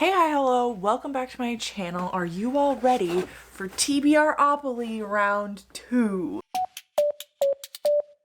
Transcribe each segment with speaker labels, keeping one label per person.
Speaker 1: Hey, hi, hello, welcome back to my channel. Are you all ready for TBROPOLY round 2?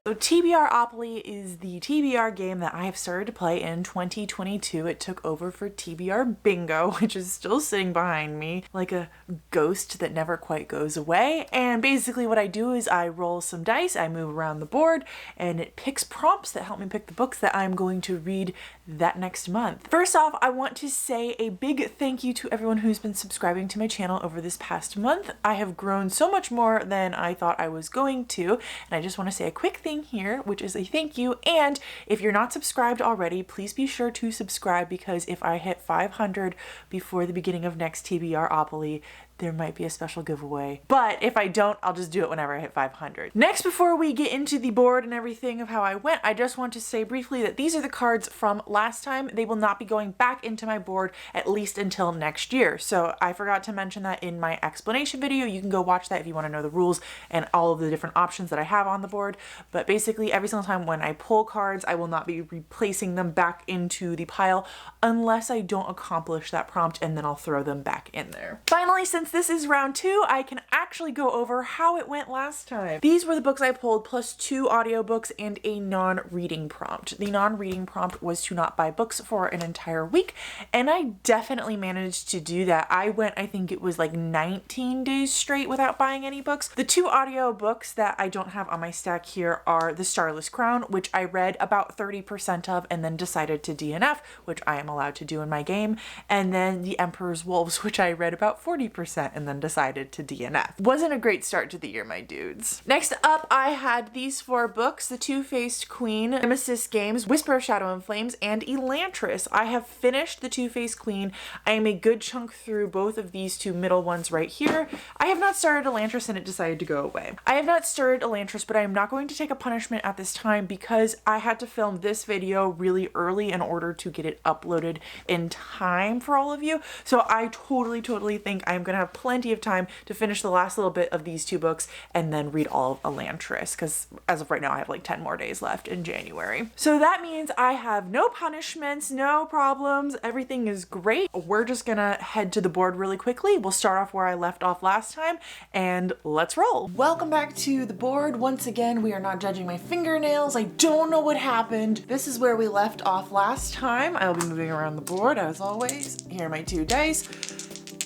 Speaker 1: So TBROPOLY is the TBR game that I have started to play in 2022. It took over for TBR Bingo, which is still sitting behind me like a ghost that never quite goes away. And basically what I do is I roll some dice, I move around the board, and it picks prompts that help me pick the books that I'm going to read that next month. First off, I want to say a big thank you to everyone who's been subscribing to my channel over this past month. I have grown so much more than I thought I was going to, and I just want to say a quick thing here, which is a thank you. And if you're not subscribed already, please be sure to subscribe, because if I hit 500 before the beginning of next TBROPOLY, there might be a special giveaway. But if I don't, I'll just do it whenever I hit 500. Next, before we get into the board and everything of how I went, I just want to say briefly that these are the cards from last time. They will not be going back into my board at least until next year. So I forgot to mention that in my explanation video. You can go watch that if you want to know the rules and all of the different options that I have on the board. But basically every single time when I pull cards, I will not be replacing them back into the pile unless I don't accomplish that prompt, and then I'll throw them back in there. Finally, since this is round 2, I can actually go over how it went last time. These were the books I pulled, plus 2 audiobooks and a non-reading prompt. The non-reading prompt was to not buy books for an entire week, and I definitely managed to do that. I went, I think it was like 19 days straight without buying any books. The 2 audiobooks that I don't have on my stack here are The Starless Crown, which I read about 30% of and then decided to DNF, which I am allowed to do in my game, and then The Emperor's Wolves, which I read about 40% and then decided to DNF. Wasn't a great start to the year, my dudes. Next up, I had these 4 books: The Two-Faced Queen, Nemesis Games, Whisper of Shadow and Flames, and Elantris. I have finished The Two-Faced Queen. I am a good chunk through both of these 2 middle ones right here. I have not started Elantris and it decided to go away. I have not started Elantris, but I am not going to take a punishment at this time because I had to film this video really early in order to get it uploaded in time for all of you. So I totally think I'm gonna have plenty of time to finish the last little bit of these 2 books and then read all of Elantris, because as of right now I have like 10 more days left in January. So that means I have no punishments, no problems, everything is great. We're just gonna head to the board really quickly. We'll start off where I left off last time and let's roll. Welcome back to the board. Once again, we are not judging my fingernails. I don't know what happened. This is where we left off last time. I'll be moving around the board as always. Here are my 2 dice.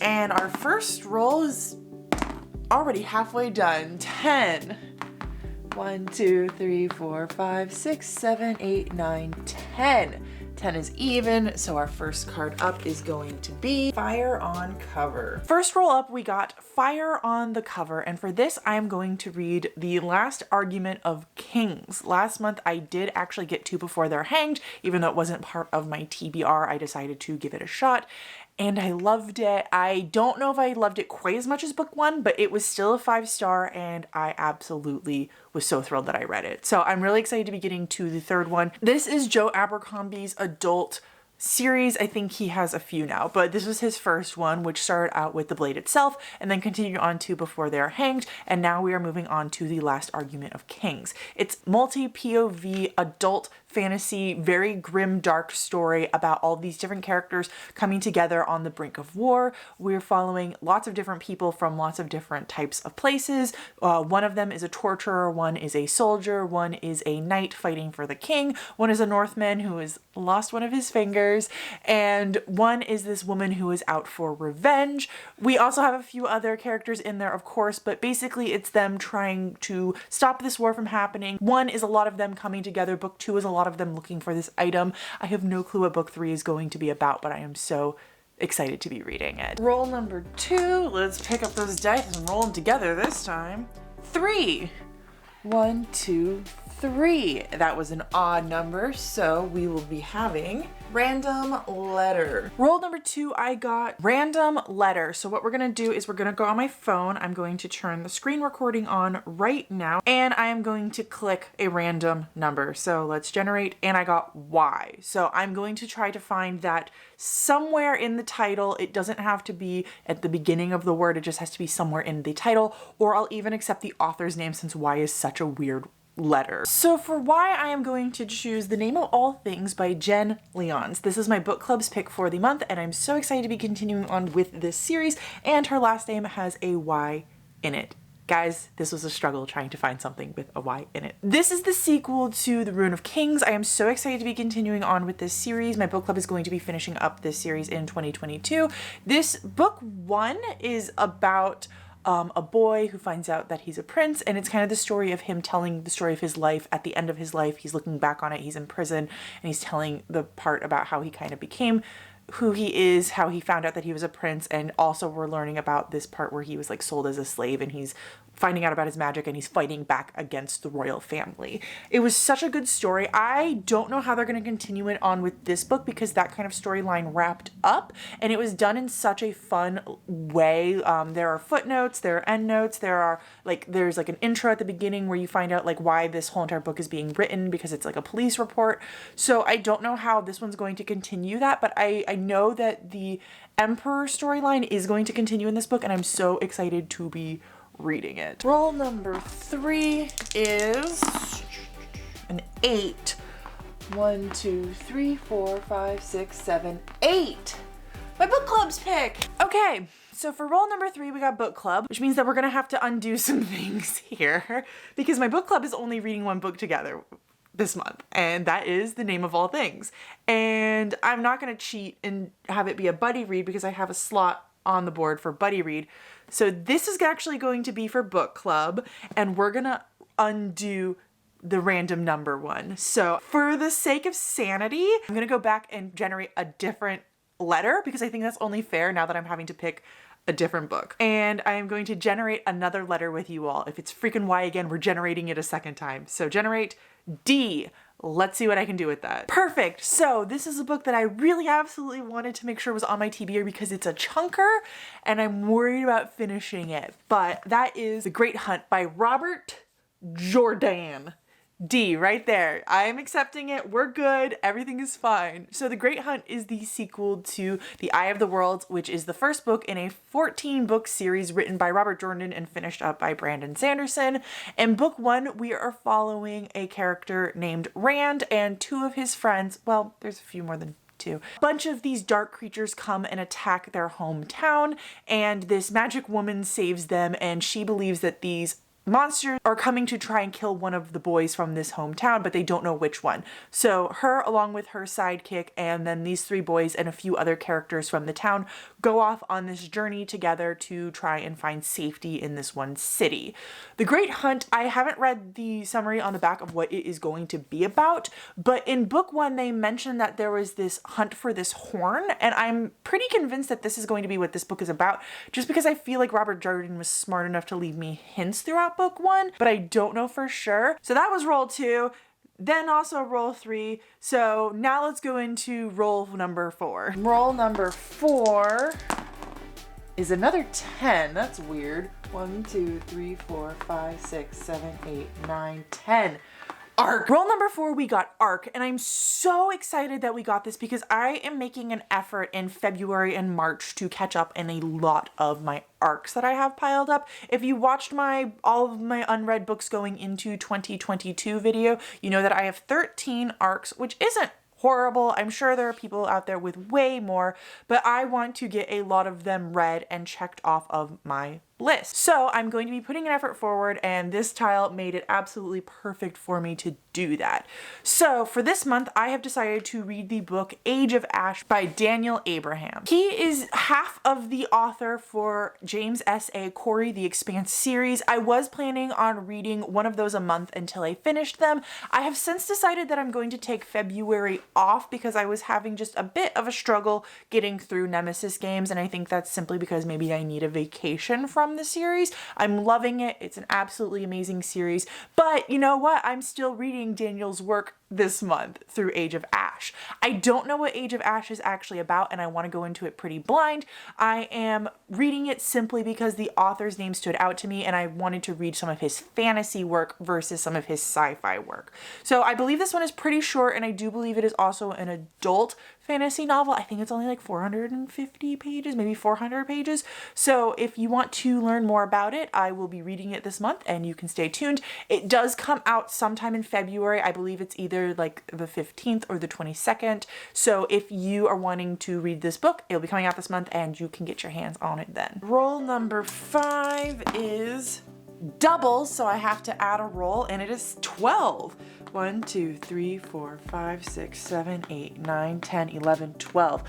Speaker 1: And our first roll is already halfway done. 10. 1, 2, 3, 4, 5, 6, 7, 8, 9, 10. 10 is even, so our first card up is going to be Fire on Cover. First roll up, we got Fire on the Cover, and for this I am going to read The Last Argument of Kings. Last month I did actually get to Before They're Hanged. Even though it wasn't part of my TBR, I decided to give it a shot. And I loved it. I don't know if I loved it quite as much as book 1, but it was still a 5-star and I absolutely was so thrilled that I read it. So I'm really excited to be getting to the 3rd one. This is Joe Abercrombie's adult series. I think he has a few now, but this was his first one, which started out with The Blade itself and then continued on to Before They Are Hanged, and now we are moving on to The Last Argument of Kings. It's multi-POV adult fantasy, very grim, dark story about all these different characters coming together on the brink of war. We're following lots of different people from lots of different types of places. One of them is a torturer, one is a soldier, one is a knight fighting for the king, one is a Northman who has lost one of his fingers, and one is this woman who is out for revenge. We also have a few other characters in there, of course, but basically it's them trying to stop this war from happening. 1 is a lot of them coming together. Book 2 is a lot of them looking for this item. I have no clue what book 3 is going to be about, but I am so excited to be reading it. Roll number 2. Let's pick up those dice and roll them together this time. 3. 1, 2, 3. That was an odd number, so we will be having Random Letter. Roll number 2, I got Random Letter. So what we're gonna do is we're gonna go on my phone. I'm going to turn the screen recording on right now, and I am going to click a random number. So let's generate, and I got Y. So I'm going to try to find that somewhere in the title. It doesn't have to be at the beginning of the word, it just has to be somewhere in the title, or I'll even accept the author's name since Y is such a weird letter. So for why, I am going to choose The Name of All Things by Jen Leons. This is my book club's pick for the month, and I'm so excited to be continuing on with this series, and her last name has a Y in it. Guys, this was a struggle trying to find something with a Y in it. This is the sequel to The Rune of Kings. I am so excited to be continuing on with this series. My book club is going to be finishing up this series in 2022. This book one is about a boy who finds out that he's a prince, and it's kind of the story of him telling the story of his life. At the end of his life, he's looking back on it, he's in prison, and he's telling the part about how he kind of became who he is, how he found out that he was a prince, and also we're learning about this part where he was like sold as a slave, and he's finding out about his magic, and he's fighting back against the royal family. It was such a good story. I don't know how they're going to continue it on with this book, because that kind of storyline wrapped up, and it was done in such a fun way. There are footnotes, there are endnotes, there's like an intro at the beginning where you find out like why this whole entire book is being written, because it's like a police report. So I don't know how this one's going to continue that, but I know that the Emperor storyline is going to continue in this book, and I'm so excited to be reading it. Roll number 3 is an 8. 1, 2, 3, 4, 5, 6, 7, 8. My book club's pick. Okay, so for roll number 3, we got book club, which means that we're gonna have to undo some things here, because my book club is only reading one book together this month, and that is The Name of All Things. And I'm not gonna cheat and have it be a buddy read, because I have a slot on the board for buddy read. So this is actually going to be for book club, and we're gonna undo the random number one. So for the sake of sanity, I'm gonna go back and generate a different letter, because I think that's only fair now that I'm having to pick a different book. And I am going to generate another letter with you all. If it's freaking Y again, we're generating it a second time. So generate D. Let's see what I can do with that. Perfect. So this is a book that I really absolutely wanted to make sure was on my TBR, because it's a chunker and I'm worried about finishing it. But that is The Great Hunt by Robert Jordan. D right there. I am accepting it. We're good. Everything is fine. So The Great Hunt is the sequel to The Eye of the World, which is the first book in a 14-book series written by Robert Jordan and finished up by Brandon Sanderson. In book 1, we are following a character named Rand and 2 of his friends. Well, there's a few more than 2. A bunch of these dark creatures come and attack their hometown, and this magic woman saves them, and she believes that these monsters are coming to try and kill one of the boys from this hometown, but they don't know which one. So her, along with her sidekick, and then these 3 boys and a few other characters from the town go off on this journey together to try and find safety in this one city. The Great Hunt, I haven't read the summary on the back of what it is going to be about, but in book 1 they mentioned that there was this hunt for this horn, and I'm pretty convinced that this is going to be what this book is about, just because I feel like Robert Jordan was smart enough to leave me hints throughout book 1, but I don't know for sure. So that was roll 2, then also roll 3. So now let's go into roll number 4. Roll number 4 is another 10. That's weird. 1, 2, 3, 4, 5, 6, 7, 8, 9, 10. Arc. Roll number 4, we got Arc, and I'm so excited that we got this, because I am making an effort in February and March to catch up in a lot of my arcs that I have piled up. If you watched all of my unread books going into 2022 video, you know that I have 13 arcs, which isn't horrible. I'm sure there are people out there with way more, but I want to get a lot of them read and checked off of my list. So I'm going to be putting an effort forward, and this tile made it absolutely perfect for me to do that. So for this month, I have decided to read the book Age of Ash by Daniel Abraham. He is half of the author for James S.A. Corey The Expanse series. I was planning on reading one of those a month until I finished them. I have since decided that I'm going to take February off, because I was having just a bit of a struggle getting through Nemesis games, and I think that's simply because maybe I need a vacation from the series. I'm loving it. It's an absolutely amazing series, but you know what? I'm still reading Daniel's work this month through Age of Ash. I don't know what Age of Ash is actually about, and I want to go into it pretty blind. I am reading it simply because the author's name stood out to me and I wanted to read some of his fantasy work versus some of his sci-fi work. So I believe this one is pretty short, and I do believe it is also an adult fantasy novel. I think it's only like 450 pages, maybe 400 pages. So if you want to learn more about it, I will be reading it this month and you can stay tuned. It does come out sometime in February. I believe it's either like the 15th or the 22nd. So if you are wanting to read this book, it'll be coming out this month and you can get your hands on it then. Roll number 5 is doubles, so I have to add a roll, and it is 12. 1, 2, 3, 4, 5, 6, 7, 8, 9, 10, 11, 12.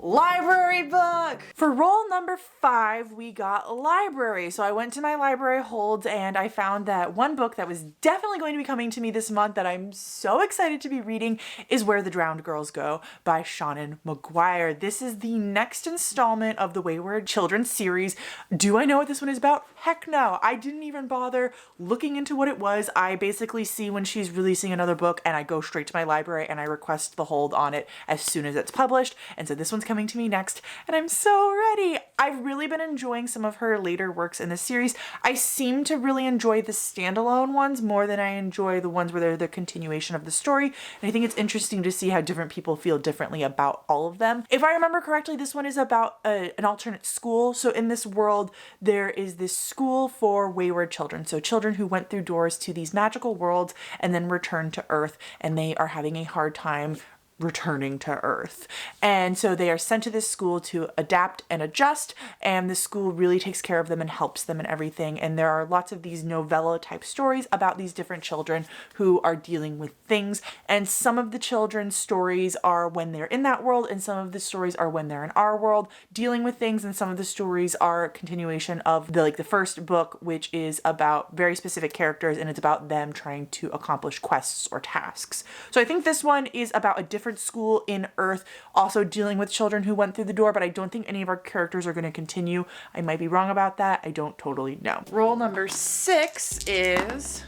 Speaker 1: Library book! For roll number 5, we got a library. So I went to my library holds and I found that one book that was definitely going to be coming to me this month that I'm so excited to be reading is Where the Drowned Girls Go by Seanan McGuire. This is the next installment of the Wayward Children series. Do I know what this one is about? Heck no. I didn't even bother looking into what it was. I basically see when she's releasing another book and I go straight to my library and I request the hold on it as soon as it's published. And so this one's coming to me next and I'm so ready. I've really been enjoying some of her later works in the series. I seem to really enjoy the standalone ones more than I enjoy the ones where they're the continuation of the story. And I think it's interesting to see how different people feel differently about all of them. If I remember correctly, this one is about an alternate school. So in this world, there is this school for wayward children. So children who went through doors to these magical worlds and then returned to Earth, and they are having a hard time returning to Earth. And so they are sent to this school to adapt and adjust, and the school really takes care of them and helps them and everything. And there are lots of these novella type stories about these different children who are dealing with things. And some of the children's stories are when they're in that world, and some of the stories are when they're in our world dealing with things, and some of the stories are a continuation of the first book, which is about very specific characters, and it's about them trying to accomplish quests or tasks. So I think this one is about a different school in Earth, also dealing with children who went through the door, but I don't think any of our characters are going to continue. I might be wrong about that. I don't totally know. Roll number 6 is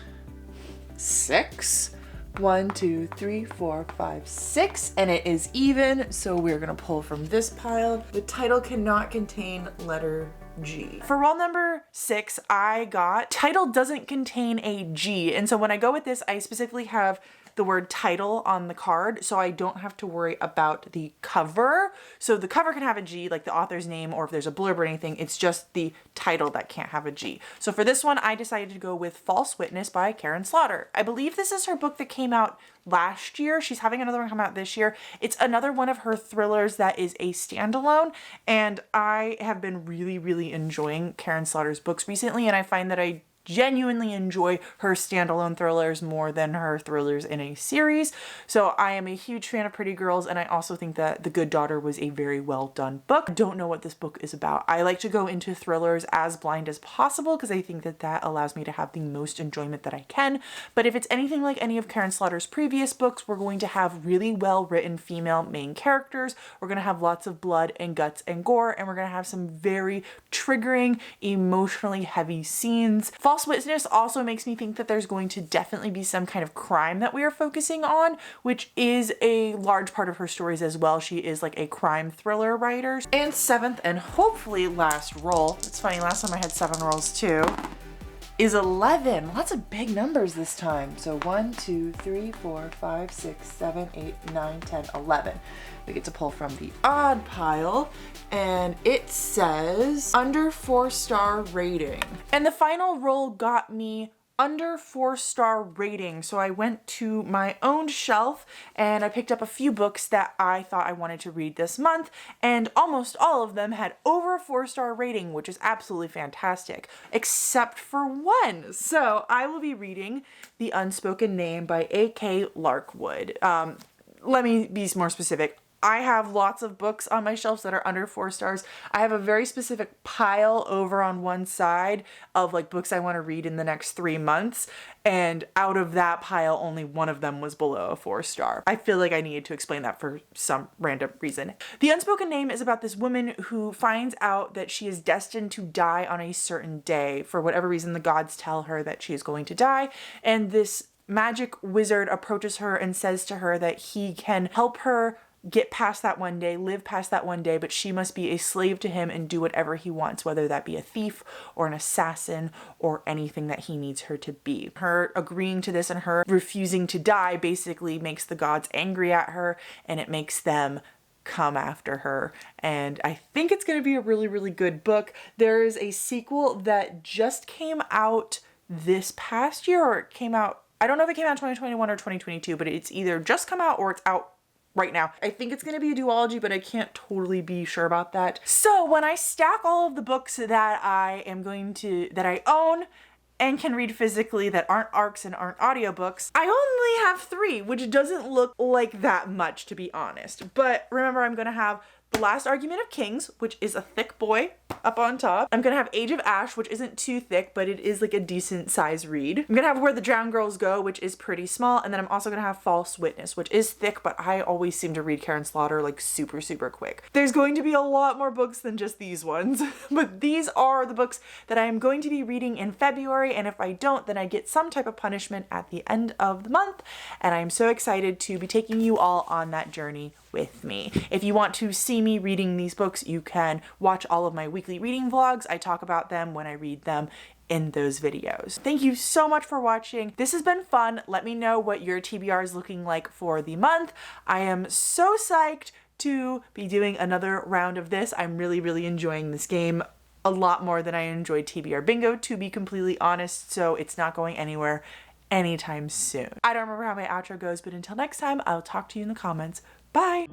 Speaker 1: 6. 1, 2, 3, 4, 5, 6, and it is even. So we're going to pull from this pile. The title cannot contain letter G. For roll number 6, I got title doesn't contain a G. And so when I go with this, I specifically have the word title on the card, so I don't have to worry about the cover. So the cover can have a G, like the author's name, or if there's a blurb or anything, it's just the title that can't have a G. So for this one, I decided to go with False Witness by Karen Slaughter. I believe this is her book that came out last year. She's having another one come out this year. It's another one of her thrillers that is a standalone, and I have been really, really enjoying Karen Slaughter's books recently, and I find that I genuinely enjoy her standalone thrillers more than her thrillers in a series. So I am a huge fan of Pretty Girls, and I also think that The Good Daughter was a very well done book. I don't know what this book is about. I like to go into thrillers as blind as possible because I think that that allows me to have the most enjoyment that I can. But if it's anything like any of Karen Slaughter's previous books, we're going to have really well written female main characters. We're going to have lots of blood and guts and gore, and we're going to have some very triggering, emotionally heavy scenes. False Witness also makes me think that there's going to definitely be some kind of crime that we are focusing on, which is a large part of her stories as well. She is like a crime thriller writer. And 7th and hopefully last roll, it's funny, last time I had 7 rolls too, is 11. Lots of big numbers this time. So 1, 2, 3, 4, 5, 6, 7, 8, 9, 10, 11. We get to pull from the odd pile, and it says under 4-star rating. And the final roll got me under 4-star rating. So I went to my own shelf and I picked up a few books that I thought I wanted to read this month, and almost all of them had over a 4-star rating, which is absolutely fantastic, except for one. So I will be reading The Unspoken Name by A.K. Larkwood. Let me be more specific. I have lots of books on my shelves that are under 4 stars. I have a very specific pile over on one side of like books I want to read in the next 3 months. And out of that pile, only one of them was below a 4-star. I feel like I needed to explain that for some random reason. The Unspoken Name is about this woman who finds out that she is destined to die on a certain day. For whatever reason, the gods tell her that she is going to die. And this magic wizard approaches her and says to her that he can help her get past that one day, live past that one day, but she must be a slave to him and do whatever he wants, whether that be a thief or an assassin or anything that he needs her to be. Her agreeing to this and her refusing to die basically makes the gods angry at her, and it makes them come after her. And I think it's going to be a really, really good book. There is a sequel that just came out this past year, or it came out, I don't know if it came out in 2021 or 2022, but it's either just come out or it's out right now. I think it's going to be a duology, but I can't totally be sure about that. So when I stack all of the books that I own and can read physically that aren't ARCs and aren't audiobooks, I only have 3, which doesn't look like that much, to be honest. But remember, I'm going to have The Last Argument of Kings, which is a thick boy up on top. I'm gonna have Age of Ash, which isn't too thick, but it is like a decent size read. I'm gonna have Where the Drowned Girls Go, which is pretty small. And then I'm also gonna have False Witness, which is thick, but I always seem to read Karen Slaughter like super, super quick. There's going to be a lot more books than just these ones, but these are the books that I am going to be reading in February. And if I don't, then I get some type of punishment at the end of the month. And I'm so excited to be taking you all on that journey with me. If you want to see me reading these books, you can watch all of my weekly reading vlogs. I talk about them when I read them in those videos. Thank you so much for watching. This has been fun. Let me know what your TBR is looking like for the month. I am so psyched to be doing another round of this. I'm really, really enjoying this game a lot more than I enjoyed TBR Bingo, to be completely honest, so it's not going anywhere anytime soon. I don't remember how my outro goes, but until next time, I'll talk to you in the comments. Bye!